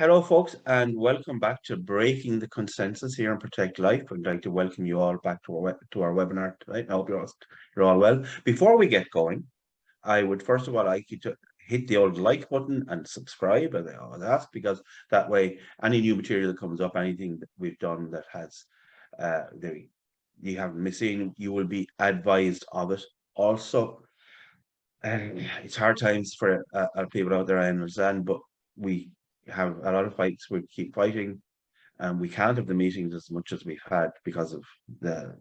Hello, folks, and welcome back to Breaking the Consensus here on Protect Life. I'd like to welcome you all back to our webinar tonight. I hope you're all well. Before we get going, I would first of all like you to hit the old like button and subscribe, as I always ask, because that way any new material that comes up, anything that we've done that has you haven't missing, you will be advised of it. Also, it's hard times for people out there, I understand, but we have a lot of fights. We keep fighting, and we can't have the meetings as much as we've had because of the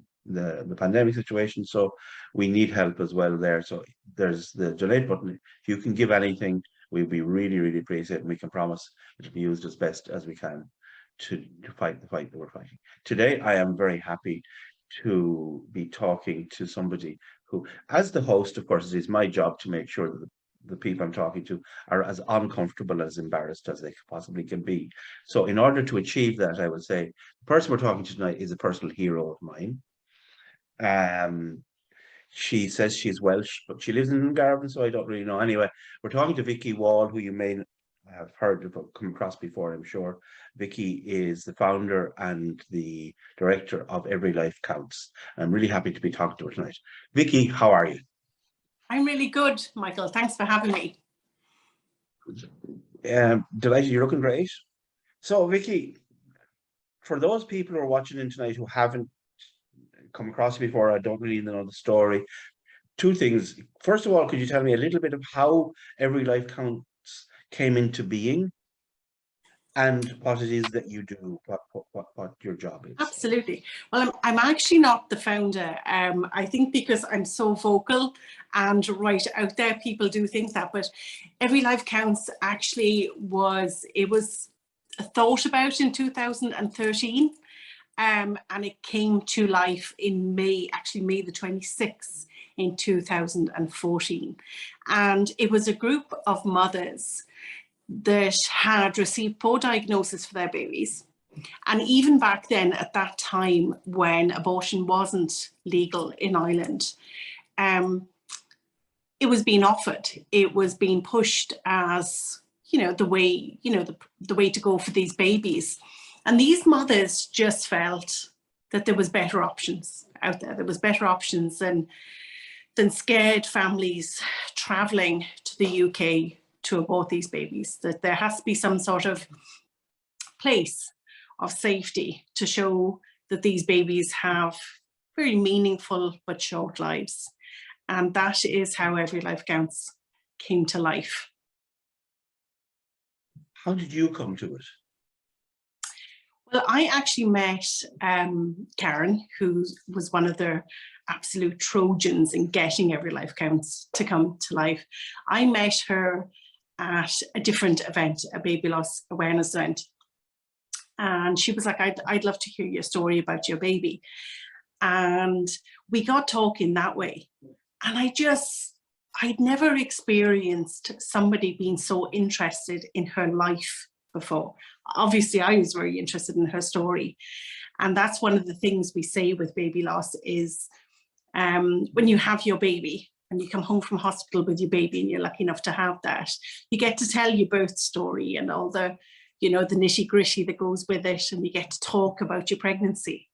pandemic situation. So we need help as well there. So there's the donate button. If you can give anything, we'd be really appreciate it, and we can promise it'll be used as best as we can to fight the fight that we're fighting. Today, I am very happy to be talking to somebody who, as the host, of course, it is my job to make sure that the people I'm talking to are as uncomfortable, as embarrassed as they possibly can be. So in order to achieve that, I would say the person we're talking to tonight is a personal hero of mine. She says she's Welsh, but she lives in Garvin, so I don't really know. Anyway, we're talking to Vicky Wall, who you may have heard of, come across before, I'm sure. Vicky is the founder and the director of Every Life Counts. I'm really happy to be talking to her tonight. Vicky, how are you? I'm really good, Michael. Thanks for having me. Delighted, you're looking great. So, Vicky, for those people who are watching in tonight who haven't come across you before, I don't really know the story. Two things. First of all, could you tell me a little bit of how Every Life Counts came into being and what it is that you do, what your job is? Absolutely. Well, I'm actually not the founder. I think because I'm so vocal and right out there, people do think that, but Every Life Counts actually was thought about in 2013. And it came to life in May the 26th in 2014. And it was a group of mothers that had received poor diagnosis for their babies. And even back then, at that time when abortion wasn't legal in Ireland, it was being offered. It was being pushed as, the way to go for these babies. And these mothers just felt that there was better options out there. There was better options than scared families traveling to the UK to abort these babies, that there has to be some sort of place of safety to show that these babies have very meaningful but short lives. And that is how Every Life Counts came to life. How did you come to it? Well, I actually met Karen, who was one of the absolute Trojans in getting Every Life Counts to come to life. I met her at a different event, a baby loss awareness event. And she was like, I'd love to hear your story about your baby. And we got talking that way. And I'd never experienced somebody being so interested in her life before. Obviously, I was very interested in her story. And that's one of the things we say with baby loss is when you have your baby and you come home from hospital with your baby and you're lucky enough to have that, you get to tell your birth story and all the, the nitty gritty that goes with it, and you get to talk about your pregnancy.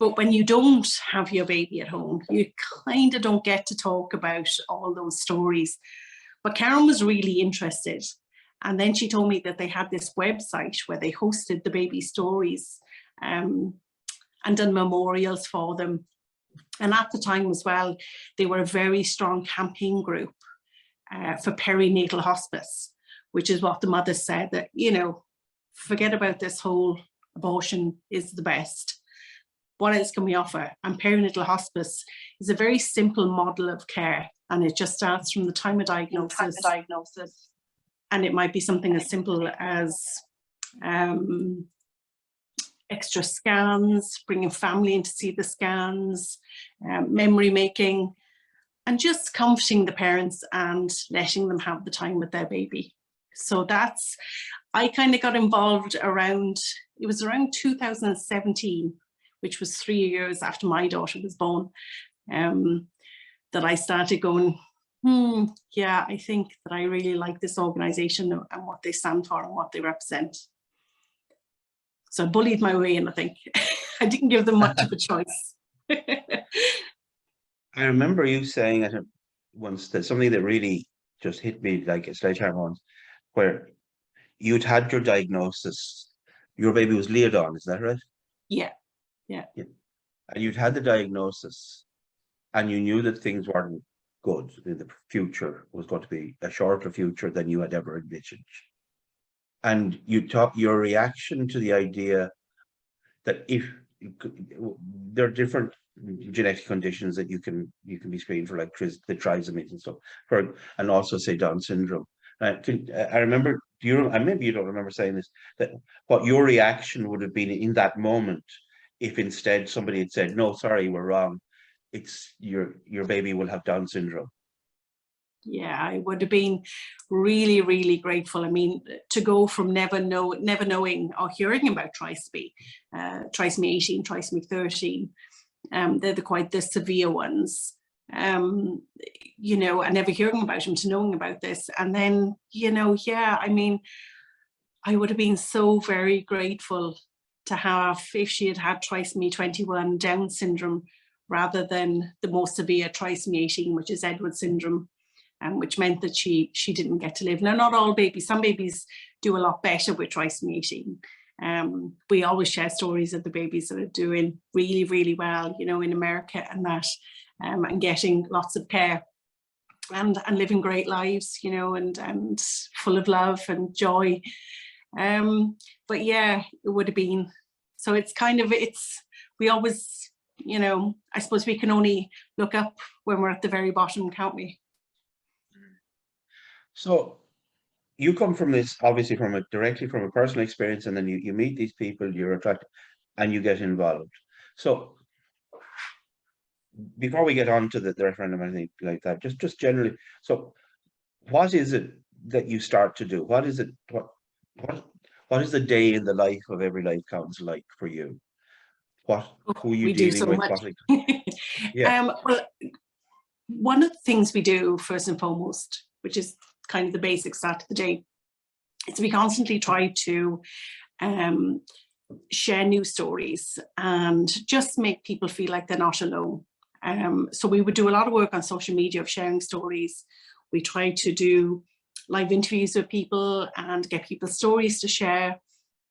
But when you don't have your baby at home, you kind of don't get to talk about all those stories. But Karen was really interested. And then she told me that they had this website where they hosted the baby stories and done memorials for them. And at the time as well, they were a very strong campaign group for perinatal hospice, which is what the mother said, that, forget about this whole abortion is the best. What else can we offer? And perinatal hospice is a very simple model of care. And it just starts from the time of diagnosis. And it might be something as simple as extra scans, bringing family in to see the scans, memory making, and just comforting the parents and letting them have the time with their baby. So I kind of got involved around 2017, which was 3 years after my daughter was born, that I started going Yeah, I think that I really like this organization and what they stand for and what they represent. So I bullied my way in, I think. I didn't give them much of a choice. I remember you saying at once that something that really just hit me like a sledgehammer once, where you'd had your diagnosis. Your baby was Leodon, is that right? Yeah, yeah. Yeah. And you'd had the diagnosis, and you knew that things weren't good. The future was going to be a shorter future than you had ever envisioned. And you talk your reaction to the idea that if there are different genetic conditions that you can be screened for, like the trisomies and stuff, for, and also say Down syndrome. I remember, and maybe you don't remember saying this, that what your reaction would have been in that moment if instead somebody had said, no, sorry, we're wrong. It's your baby will have Down syndrome. Yeah, I would have been really, really grateful. I mean, to go from never knowing or hearing about trisomy 18, trisomy 13, they're quite the severe ones, you know, and never hearing about them to knowing about this. And then, you know, yeah, I mean, I would have been so very grateful to have, if she had had trisomy 21 Down syndrome, rather than the more severe trisomy 18, which is Edwards syndrome. Which meant that she didn't get to live. Now, not all babies, some babies do a lot better with trisomy 18. We always share stories of the babies that are doing really, really well, you know, in America and that, and getting lots of care and living great lives, you know, and full of love and joy. But yeah, it would have been, so it's kind of, we always, you know, I suppose we can only look up when we're at the very bottom, can't we? So you come from this, obviously directly from a personal experience, and then you meet these people, you're attracted, and you get involved. So before we get on to the referendum or anything like that, just generally, so what is it that you start to do? What is it, what is the day in the life of Every Life Counts like for you? Who are you We do dealing so with? much. Yeah. Well, one of the things we do first and foremost, which is kind of the basic start of the day, is we constantly try to share news stories and just make people feel like they're not alone. So we would do a lot of work on social media of sharing stories. We try to do live interviews with people and get people's stories to share,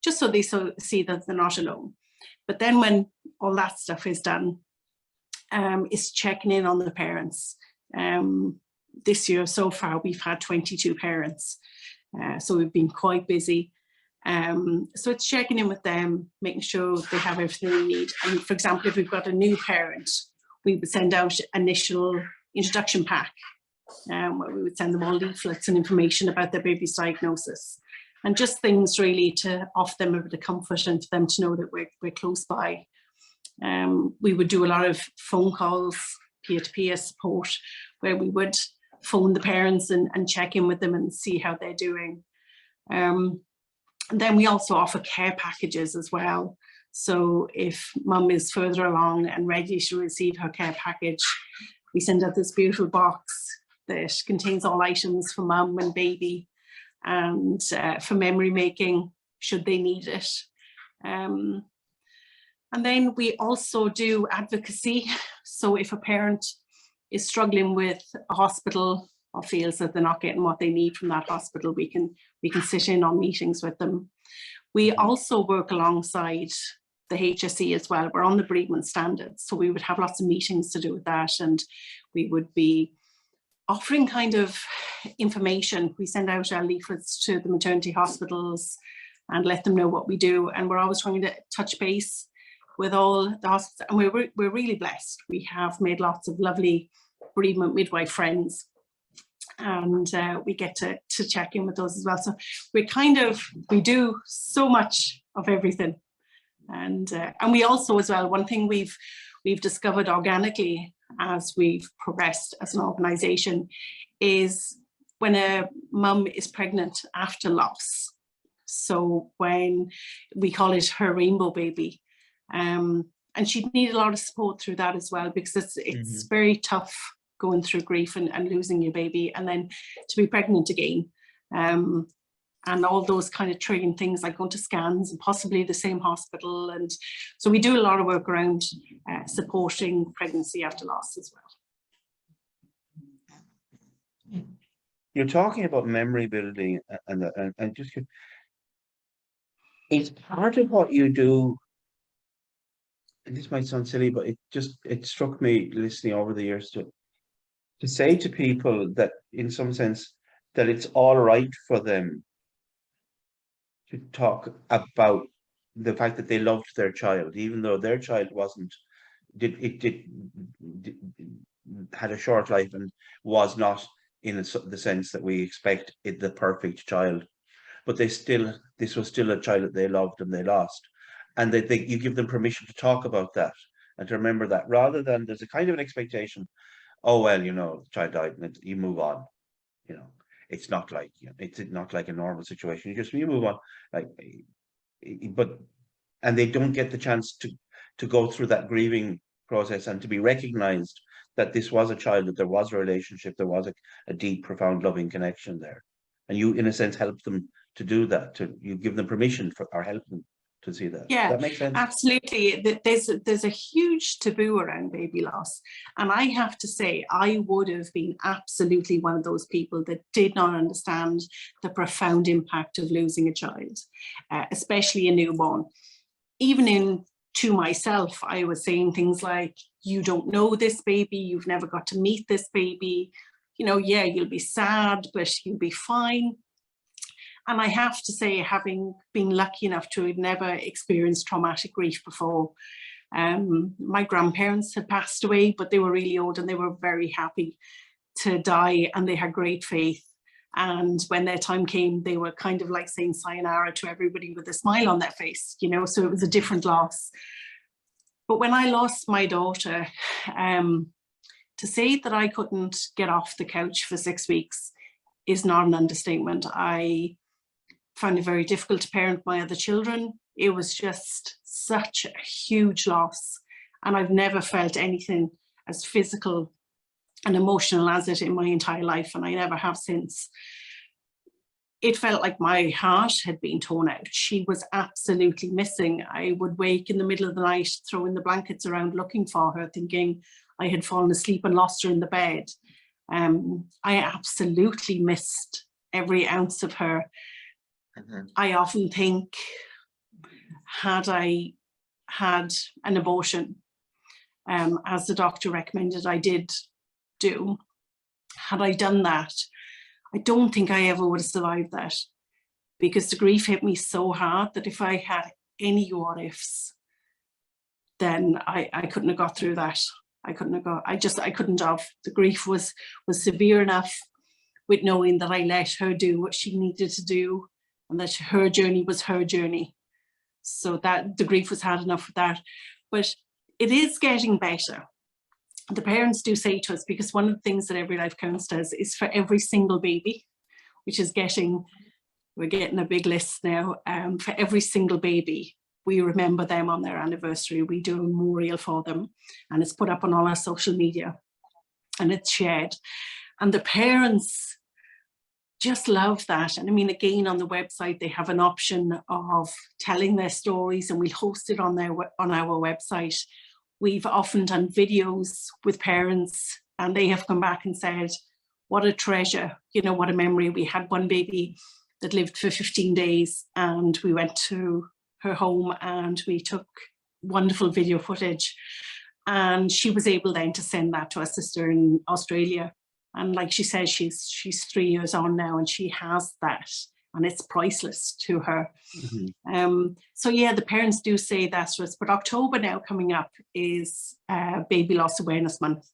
just so they see that they're not alone. But then when all that stuff is done, is checking in on the parents. This year so far, we've had 22 parents. So we've been quite busy. So it's checking in with them, making sure they have everything they need. And for example, if we've got a new parent, we would send out initial introduction pack, where we would send them all leaflets and information about their baby's diagnosis. And just things really to offer them a bit of comfort and for them to know that we're close by. We would do a lot of phone calls, peer-to-peer support, where we would phone the parents and check in with them and see how they're doing. And then we also offer care packages as well. So if mum is further along and ready to receive her care package, we send out this beautiful box that contains all items for mum and baby and for memory making, should they need it. And then we also do advocacy. So if a parent is struggling with a hospital or feels that they're not getting what they need from that hospital, we can sit in on meetings with them. We also work alongside the HSE as well. We're on the bereavement standards, so we would have lots of meetings to do with that, and we would be offering kind of information. We send out our leaflets to the maternity hospitals and let them know what we do, and we're always trying to touch base with all the hospitals, and we're really blessed. We have made lots of lovely bereavement midwife friends, and we get to check in with those as well. So we do so much of everything, and we also as well, one thing we've discovered organically as we've progressed as an organisation is when a mum is pregnant after loss. So when we call it her rainbow baby, and she'd need a lot of support through that as well, because it's very tough going through grief and losing your baby, and then to be pregnant again. And all those kind of triggering things like going to scans and possibly the same hospital. And so we do a lot of work around supporting pregnancy after loss as well. You're talking about memory building and just, it's part of what you do. And this might sound silly, but it struck me listening over the years to say to people that in some sense that it's all right for them to talk about the fact that they loved their child, even though their child had a short life and was not in the sense that we expect it the perfect child, but this was still a child that they loved and they lost, and you give them permission to talk about that and to remember that, rather than there's a kind of an expectation, oh well, the child died and you move on. It's not like it's not like a normal situation. You move on, like, and they don't get the chance to go through that grieving process and to be recognized that this was a child, that there was a relationship, there was a deep, profound, loving connection there, and you, in a sense, help them to do that. You give them permission or help them to see that. Yeah, that makes sense. Absolutely. There's a huge taboo around baby loss, and I have to say I would have been absolutely one of those people that did not understand the profound impact of losing a child, especially a newborn. Even to myself, I was saying things like, you don't know this baby, you've never got to meet this baby, yeah, you'll be sad, but you'll be fine. And I have to say, having been lucky enough to have never experienced traumatic grief before, my grandparents had passed away, but they were really old and they were very happy to die, and they had great faith. And when their time came, they were kind of like saying sayonara to everybody with a smile on their face, so it was a different loss. But when I lost my daughter, to say that I couldn't get off the couch for 6 weeks is not an understatement. I found it very difficult to parent my other children. It was just such a huge loss. And I've never felt anything as physical and emotional as it in my entire life, and I never have since. It felt like my heart had been torn out. She was absolutely missing. I would wake in the middle of the night, throwing the blankets around looking for her, thinking I had fallen asleep and lost her in the bed. I absolutely missed every ounce of her. Mm-hmm. I often think, had I had an abortion, as the doctor recommended I did do, had I done that, I don't think I ever would have survived that, because the grief hit me so hard that if I had any what ifs, then I couldn't have got through that. I couldn't have. The grief was severe enough, with knowing that I let her do what she needed to do, and that her journey was her journey. So that the grief was hard enough with that. But it is getting better. The parents do say to us, because one of the things that Every Life Counts does is for every single baby, which is we're getting a big list now, for every single baby, we remember them on their anniversary. We do a memorial for them, and it's put up on all our social media and it's shared. And the parents just love that. And I mean, again, on the website, they have an option of telling their stories, and we'll host it on our website. We've often done videos with parents, and they have come back and said, what a treasure, what a memory. We had one baby that lived for 15 days, and we went to her home and we took wonderful video footage. And she was able then to send that to her sister in Australia. And like she says, she's 3 years on now, and she has that, and it's priceless to her. Mm-hmm. So yeah, the parents do say that to us. But October now coming up is Baby Loss Awareness Month.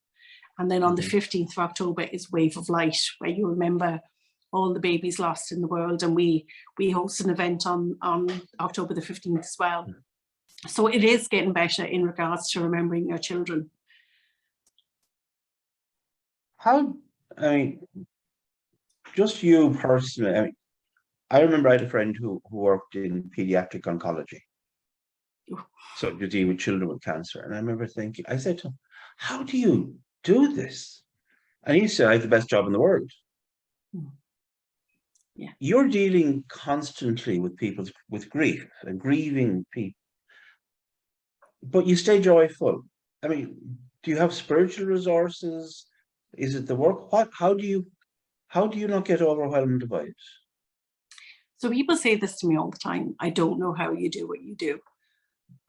And then on the 15th of October is Wave of Light, where you remember all the babies lost in the world. And we host an event on October the 15th as well. So it is getting better in regards to remembering your children. Just you personally, I remember I had a friend who worked in pediatric oncology. So you deal with children with cancer. And I remember thinking, I said to him, how do you do this? And you say I have the best job in the world. Mm. Yeah. You're dealing constantly with people with grief and grieving people, but you stay joyful. I mean, do you have spiritual resources? Is it the work? How do you not get overwhelmed by it? So people say this to me all the time. I don't know how you do what you do.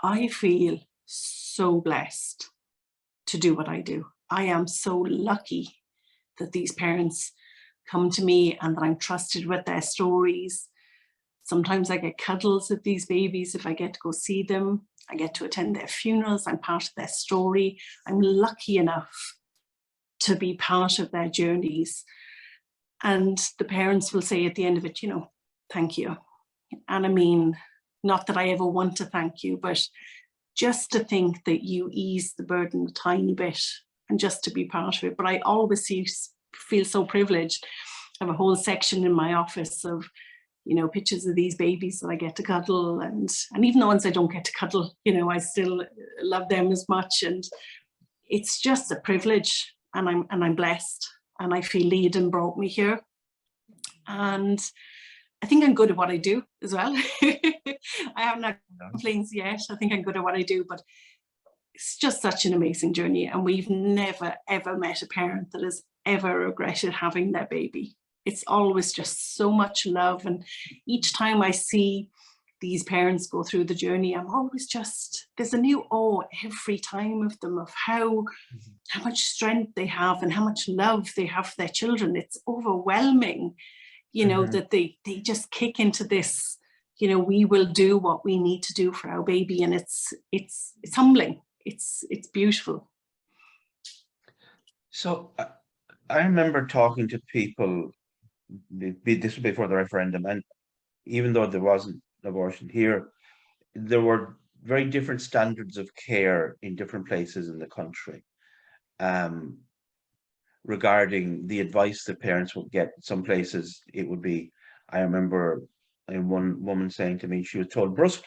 I feel so blessed to do what I do. I am so lucky that these parents come to me and that I'm trusted with their stories. Sometimes I get cuddles with these babies if I get to go see them. I get to attend their funerals. I'm part of their story. I'm lucky enough to be part of their journeys. And the parents will say at the end of it, thank you. And I mean, not that I ever want to thank you, but just to think that you ease the burden a tiny bit and just to be part of it. But I always feel so privileged. I have a whole section in my office of, pictures of these babies that I get to cuddle, and even the ones I don't get to cuddle, I still love them as much. And it's just a privilege, and I'm blessed, and I feel Leiden brought me here. And I think I'm good at what I do as well. I haven't had complaints yet. I think I'm good at what I do, but it's just such an amazing journey. And we've never, ever met a parent that has ever regretted having their baby. It's always just so much love. And each time I see these parents go through the journey, I'm always there's a new awe every time of them, of how much strength they have and how much love they have for their children. It's overwhelming, that they just kick into this, we will do what we need to do for our baby. And it's humbling. It's beautiful. So I remember talking to people, this was before the referendum, and even though there wasn't abortion here, there were very different standards of care in different places in the country, regarding the advice that parents would get. Some places it would be, I remember one woman saying to me, she was told, brusque,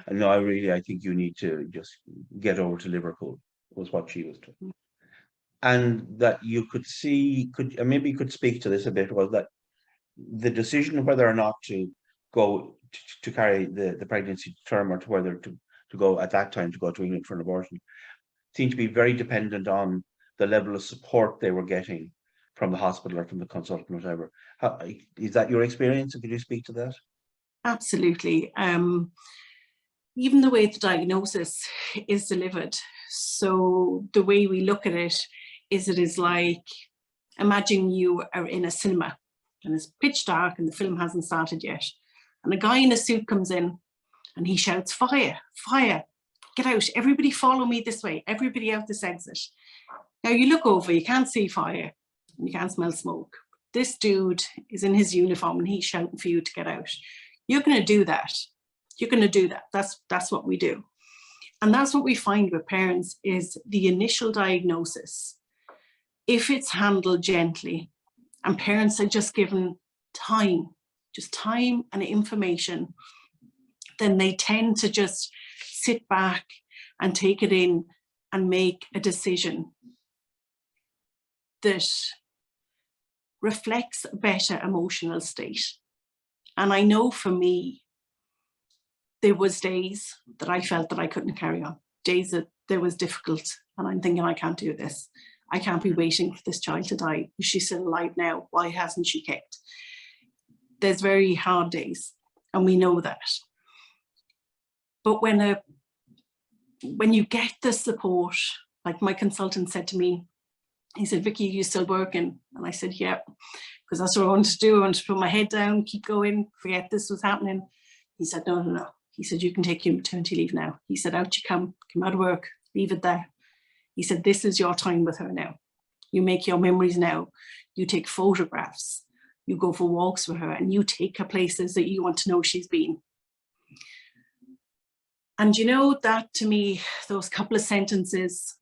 no, I think you need to just get over to Liverpool, was what she was told. And that you could see, maybe you could speak to this a bit, was that the decision of whether or not to go to carry the pregnancy to term, or to whether to go at that time to go to England for an abortion, seemed to be very dependent on the level of support they were getting from the hospital or from the consultant, whatever. Is that your experience? Could you speak to that? Absolutely. Even the way the diagnosis is delivered. So the way we look at it is like, imagine you are in a cinema and it's pitch dark and the film hasn't started yet. And a guy in a suit comes in and he shouts, fire, fire, get out, everybody follow me this way, everybody out this exit. Now you look over, you can't see fire and you can't smell smoke. This dude is in his uniform and he's shouting for you to get out. You're going to do that. You're going to do that. That's what we do. And that's what we find with parents, is the initial diagnosis. If it's handled gently and parents are just given time and information, then they tend to just sit back and take it in and make a decision that reflects a better emotional state. And I know for me, there was days that I felt that I couldn't carry on, days that there was difficult, and I'm thinking, I can't do this. I can't be waiting for this child to die. She's still alive now. Why hasn't she kicked? There's very hard days, and we know that. But when you get the support, like my consultant said to me, he said, Vicky, you still working? And I said, yeah, because that's what I wanted to do. I wanted to put my head down, keep going, forget this was happening. He said, no. He said, you can take your maternity leave now. He said, out you come out of work, leave it there. He said, this is your time with her now. You make your memories now. You take photographs. You go for walks with her, and you take her places that you want to know she's been. And that to me, those couple of sentences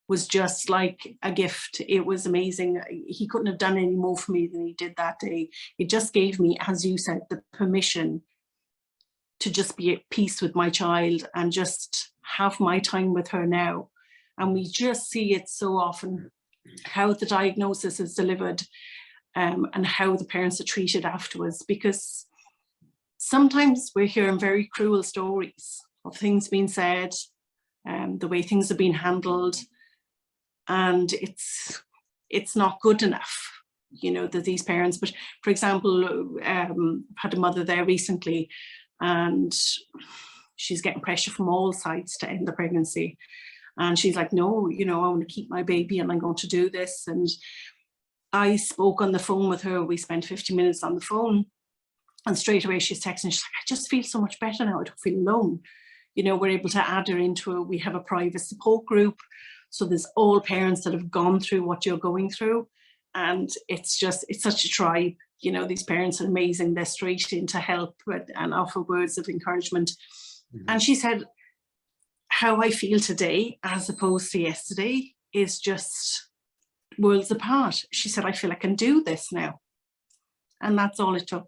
was just like a gift. It was amazing. He couldn't have done any more for me than he did that day. It just gave me, as you said, the permission to just be at peace with my child and just have my time with her now. And we just see it so often how the diagnosis is delivered, and how the parents are treated afterwards, because sometimes we're hearing very cruel stories of things being said, the way things are being handled, and it's not good enough, you know, that these parents. But for example, had a mother there recently, and she's getting pressure from all sides to end the pregnancy, and she's like, no, you know, I want to keep my baby and I'm going to do this. And I spoke on the phone with her. We spent 50 minutes on the phone, and straight away she's texting. She's like, I just feel so much better now. I don't feel alone. You know, we're able to add her into it. We have a private support group. So there's all parents that have gone through what you're going through. And it's such a tribe. You know, these parents are amazing. They're straight in to help and offer words of encouragement. Mm-hmm. And she said, how I feel today as opposed to yesterday is just worlds apart. She said, I feel I can do this now. And that's all it took.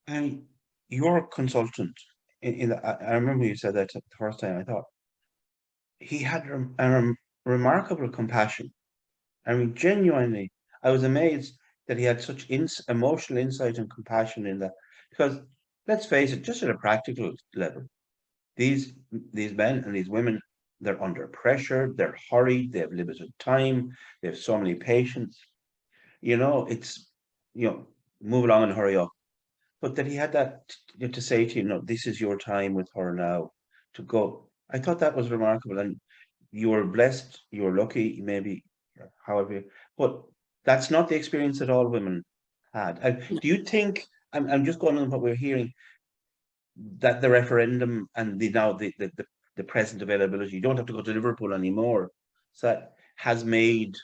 And you're a consultant. I remember you said that the first time. I thought he had a remarkable compassion. I mean, genuinely, I was amazed that he had such emotional insight and compassion in that. Because let's face it, just at a practical level, these men and these women, they're under pressure, they're hurried, they have limited time, they have so many patients. You know, it's, you know, move along and hurry up. But that he had that to say to you, no, this is your time with her now to go. I thought that was remarkable. And you were blessed, you were lucky, maybe, however, but that's not the experience that all women had. Do you think, I'm just going on what we're hearing, that the referendum and the present availability, you don't have to go to Liverpool anymore, so that has made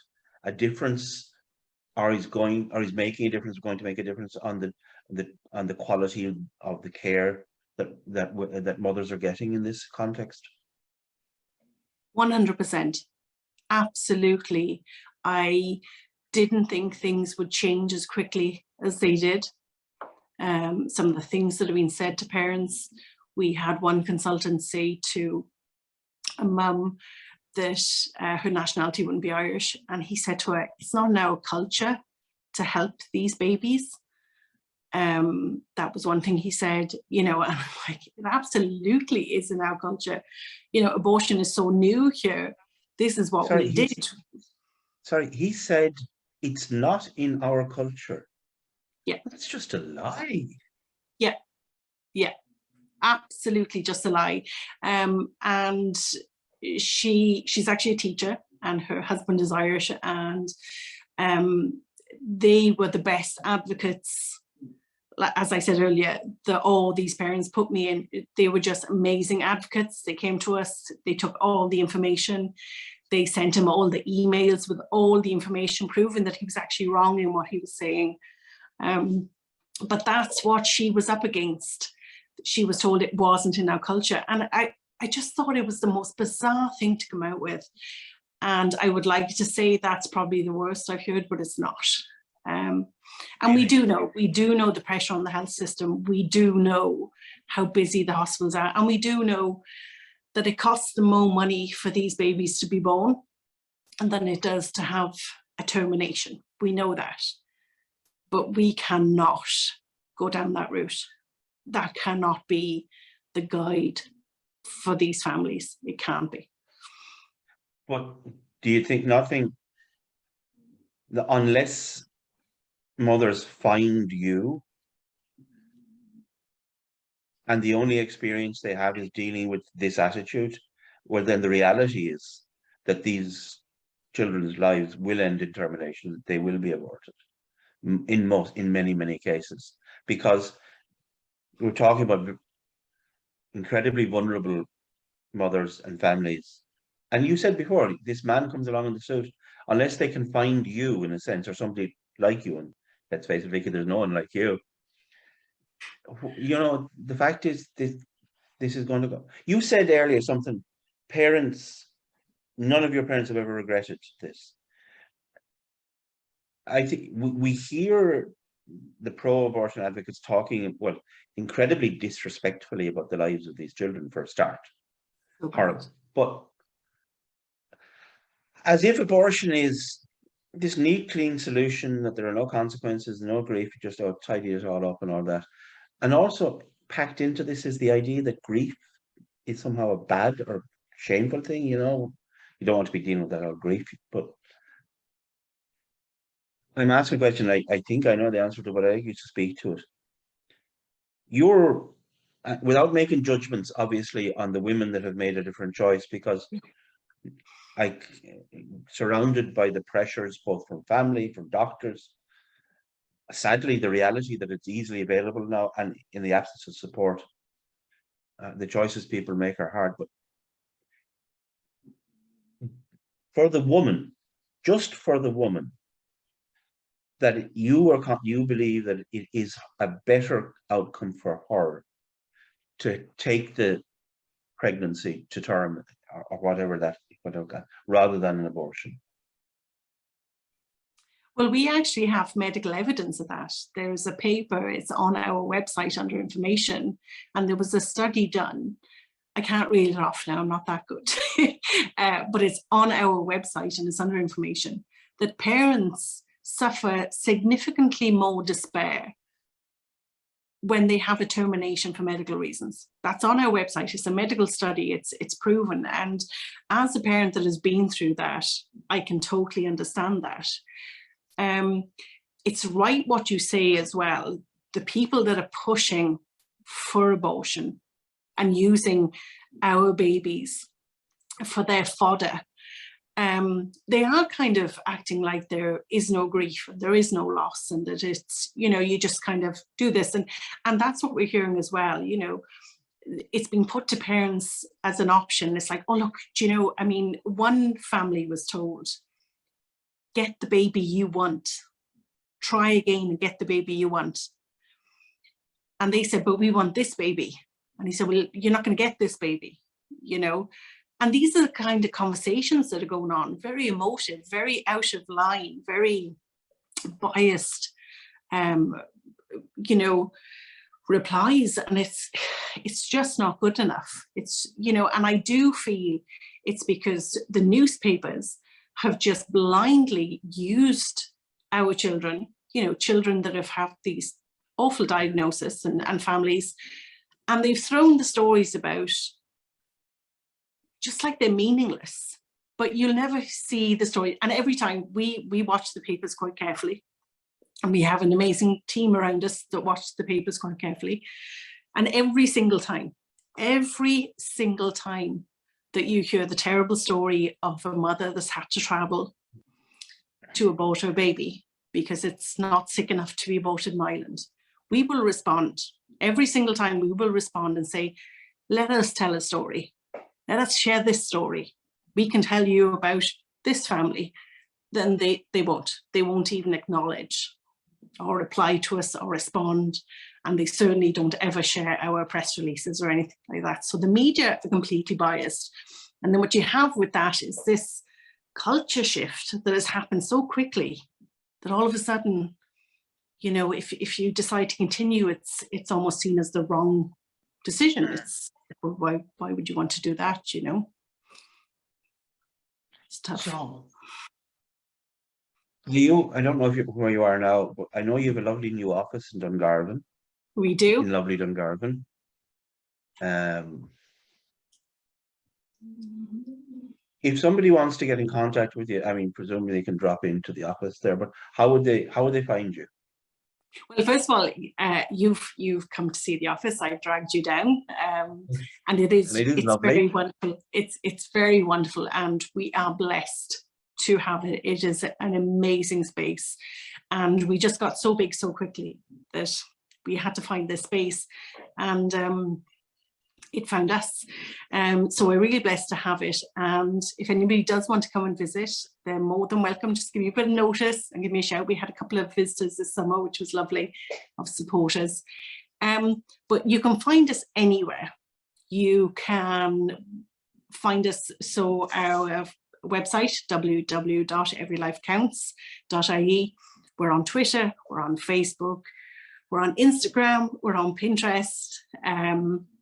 a difference, or he's making a difference, going to make a difference on the quality of the care that mothers are getting in this context? 100%. Absolutely. I didn't think things would change as quickly as they did. Some of the things that have been said to parents, we had one consultant say to a mum that her nationality wouldn't be Irish, and he said to her, it's not in our culture to help these babies. That was one thing he said, you know, and I'm like, it absolutely is in our culture. You know, abortion is so new here. This is what we did. Sorry, he said it's not in our culture. Yeah. That's just a lie. Yeah. Yeah. Absolutely just a lie. And she's actually a teacher, and her husband is Irish, and they were the best advocates. As I said earlier, all these parents put me in, they were just amazing advocates. They came to us, they took all the information, they sent him all the emails with all the information proving that he was actually wrong in what he was saying. But that's what she was up against. She was told it wasn't in our culture. And I just thought it was the most bizarre thing to come out with. And I would like to say that's probably the worst I've heard, but it's not. And we do know the pressure on the health system. We do know how busy the hospitals are. And we do know that it costs them more money for these babies to be born than it does to have a termination. We know that. But we cannot go down that route. That cannot be the guide for these families. It can't be. But do you think unless mothers find you and the only experience they have is dealing with this attitude, well, then the reality is that these children's lives will end in termination, that they will be aborted in many cases, because we're talking about incredibly vulnerable mothers and families. And you said before, this man comes along in the suit, unless they can find you, in a sense, or somebody like you, and let's face it, Vicky, there's no one like you. You know, the fact is, this is going to go. You said earlier something, parents, none of your parents have ever regretted this. I think we hear the pro-abortion advocates talking, well, incredibly disrespectfully about the lives of these children for a start. Horrible. But as if abortion is this neat, clean solution, that there are no consequences, no grief, you just tidy it all up and all that. And also packed into this is the idea that grief is somehow a bad or shameful thing, you know. You don't want to be dealing with that whole grief, but I'm asking a question I think I know the answer to, but I used to speak to it. You're without making judgments, obviously, on the women that have made a different choice, because I surrounded by the pressures both from family, from doctors. Sadly, the reality that it's easily available now, and in the absence of support, the choices people make are hard. But for the woman, just for the woman, that you believe that it is a better outcome for her to take the pregnancy to term, or whatever that, rather than an abortion. Well, we actually have medical evidence of that. There's a paper, it's on our website under information, and there was a study done. I can't read it off now, I'm not that good, but it's on our website and it's under information, that parents suffer significantly more despair when they have a termination for medical reasons. That's on our website. It's a medical study. It's proven. And as a parent that has been through that, I can totally understand that. It's right what you say as well. The people that are pushing for abortion and using our babies for their fodder, they are kind of acting like there is no grief, there is no loss, and that it's, you know, you just kind of do this. And that's what we're hearing as well. You know, it's been put to parents as an option. It's like, oh, look, do you know, I mean, one family was told, get the baby you want, try again and get the baby you want. And they said, but we want this baby. And he said, well, you're not going to get this baby, you know. And these are the kind of conversations that are going on, very emotive, very out of line, very biased, you know, replies. And it's just not good enough. It's, you know, and I do feel it's because the newspapers have just blindly used our children, you know, children that have had these awful diagnoses and families, and they've thrown the stories about just like they're meaningless, but you'll never see the story. And every time we watch the papers quite carefully, and we have an amazing team around us that watch the papers quite carefully. And every single time that you hear the terrible story of a mother that's had to travel to abort her baby because it's not sick enough to be aborted in Ireland, we will respond. Every single time we will respond and say, let us tell a story. Let us share this story. We can tell you about this family. Then they won't even acknowledge or reply to us or respond. And they certainly don't ever share our press releases or anything like that. So the media are completely biased. And then what you have with that is this culture shift that has happened so quickly that all of a sudden, you know, if you decide to continue, it's almost seen as the wrong decision. It's why would you want to do that, you know? It's tough. So, I don't know if where you are now, but I know you have a lovely new office in Dungarvan. We do. In lovely Dungarvan. If somebody wants to get in contact with you, I mean, presumably they can drop into the office there, but how would they find you? Well, first of all, you've come to see the office. I've dragged you down, and it's lovely. very wonderful. It's very wonderful, and we are blessed to have it. It is an amazing space, and we just got so big so quickly that we had to find this space, and it found us. So we're really blessed to have it. And if anybody does want to come and visit, they're more than welcome. Just give me a bit of notice and give me a shout. We had a couple of visitors this summer, which was lovely, of supporters. But you can find us anywhere. You can find us, so our website, www.everylifecounts.ie. We're on Twitter, we're on Facebook, we're on Instagram, we're on Pinterest.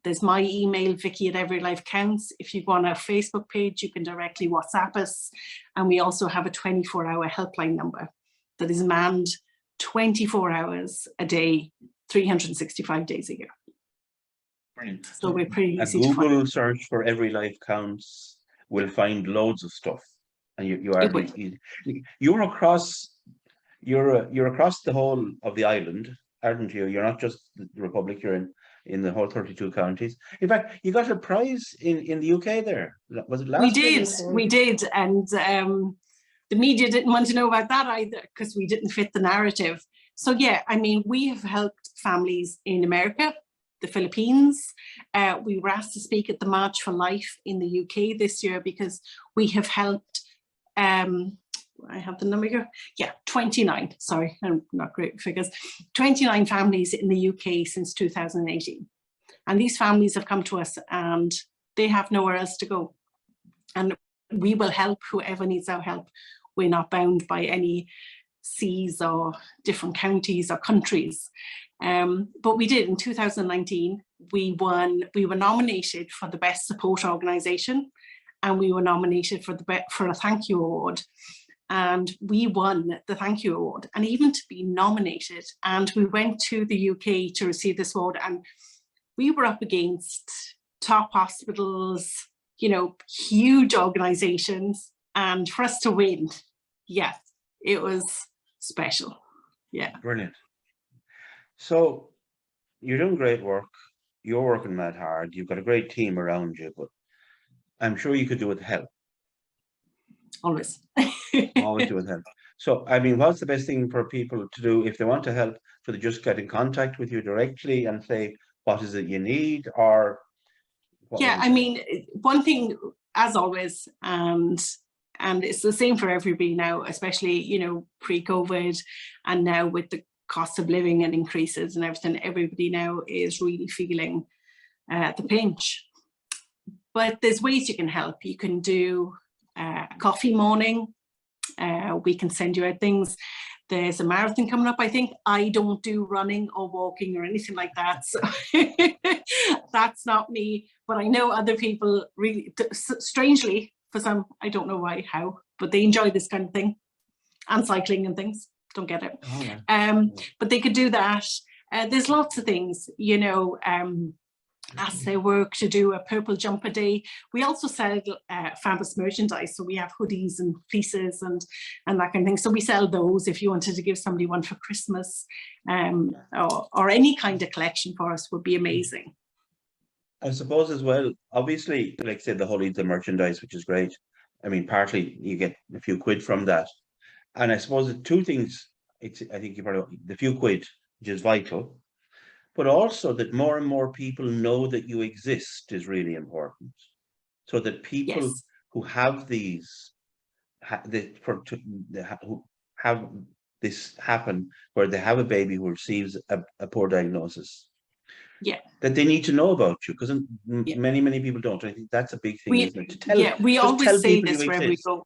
There's my email, Vicky at Every Life Counts. If you go on our Facebook page, you can directly WhatsApp us. And we also have a 24-hour helpline number that is manned 24 hours a day, 365 days a year. Brilliant. So we're pretty A easy to find. Google search for Every Life Counts will find loads of stuff, and you're across the whole of the island, aren't you? You're not just the Republic. You're in the whole 32 counties. In fact, you got a prize in the UK there. Was it last year? We did, and the media didn't want to know about that either because we didn't fit the narrative. So yeah, I mean, we have helped families in America, the Philippines. We were asked to speak at the March for Life in the UK this year because we have helped, I have the number here. Yeah, 29, sorry, I'm not great with figures. 29 families in the UK since 2018. And these families have come to us and they have nowhere else to go. And we will help whoever needs our help. We're not bound by any seas or different counties or countries. But we did in 2019, we were nominated for the best support organisation, and we were nominated for a thank you award. And we won the thank you award, and even to be nominated. And we went to the UK to receive this award, and we were up against top hospitals, you know, huge organizations, and for us to win, yeah, it was special. Yeah. Brilliant. So you're doing great work. You're working mad hard. You've got a great team around you, but I'm sure you could do with help. Always. Always do with help. So, I mean, what's the best thing for people to do if they want to help? So they just get in contact with you directly and say, what is it you need? Or yeah, I mean, one thing, as always, and it's the same for everybody now, especially, you know, pre-COVID, and now with the cost of living and increases and everything, everybody now is really feeling the pinch. But there's ways you can help. You can do a coffee morning. We can send you out things. There's a marathon coming up, I think. I don't do running or walking or anything like that. So that's not me. But I know other people really, strangely, for some, I don't know why, how, but they enjoy this kind of thing. And cycling and things. Don't get it. Oh, yeah. But they could do that. There's lots of things, you know, as they work to do a purple jumper day. We also sell fabulous merchandise. So we have hoodies and fleeces and that kind of thing. So we sell those if you wanted to give somebody one for Christmas, or any kind of collection for us would be amazing. I suppose as well, obviously, like say the whole the merchandise, which is great. I mean, partly you get a few quid from that. And I suppose the two things, I think you probably, the few quid, which is vital, but also that more and more people know that you exist is really important. So that people yes. who have these, who have this happen, where they have a baby who receives a poor diagnosis, yeah, that they need to know about you, because yeah. many people don't. I think that's a big thing, isn't it? To tell, yeah, we always say this wherever we go.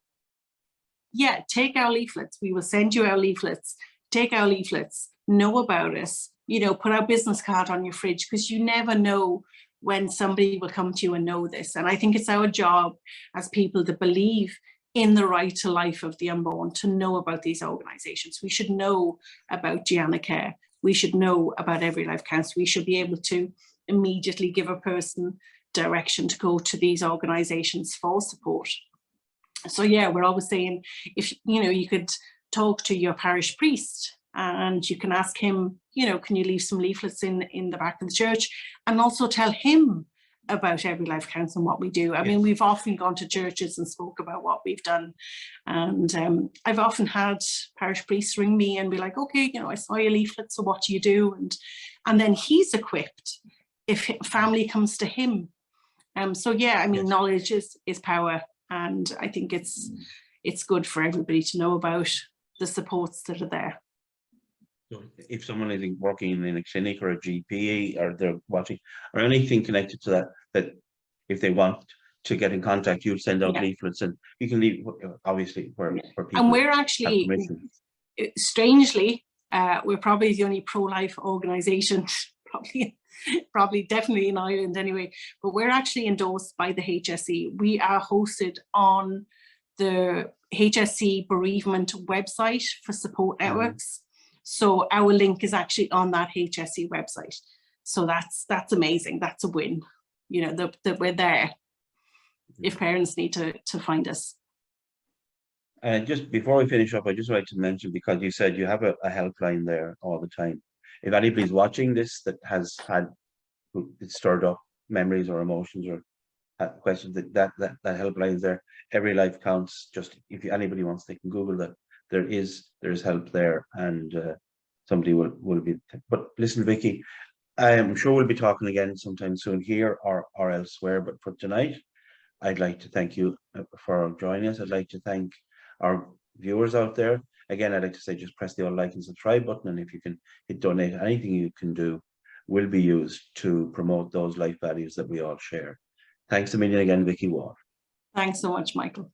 Yeah, take our leaflets. We will send you our leaflets. Take our leaflets. Know about us. You know, put our business card on your fridge, because you never know when somebody will come to you and know this. And I think it's our job as people to believe in the right to life of the unborn, to know about these organisations. We should know about Gianna Care. We should know about Every Life Counts. We should be able to immediately give a person direction to go to these organisations for support. So yeah, we're always saying, if you know, you could talk to your parish priest and you can ask him, you know, can you leave some leaflets in the back of the church, and also tell him about Every Life Counts and what we do. I mean, we've often gone to churches and spoke about what we've done. And I've often had parish priests ring me and be like, okay, you know, I saw your leaflet, so what do you do? And then he's equipped if family comes to him. So yeah, I mean, yes. Knowledge is power. And I think it's good for everybody to know about the supports that are there. So if someone is working in a clinic or a GP, or they're watching, or anything connected to that if they want to get in contact, you'll send out leaflets, and you can leave, obviously, where people. And we're actually, strangely, we're probably the only pro-life organisation probably definitely in Ireland anyway, but we're actually endorsed by the HSE. We are hosted on the HSE bereavement website for support networks. So our link is actually on that HSE website. So that's amazing. That's a win, you know, that we're there if parents need to find us. And just before we finish up, I just like to mention, because you said you have a helpline there all the time. If anybody's watching this that has had it stirred up memories or emotions or questions, that helpline is there. Every life counts. Just if anybody wants, they can Google that. There's help there, and somebody will be. But listen, Vicky, I'm sure we'll be talking again sometime soon here or elsewhere. But for tonight, I'd like to thank you for joining us. I'd like to thank our viewers out there. Again, I'd like to say just press the old like and subscribe button, and if you can hit donate, anything you can do will be used to promote those life values that we all share. Thanks a million again, Vicky Wall. Thanks so much, Michael.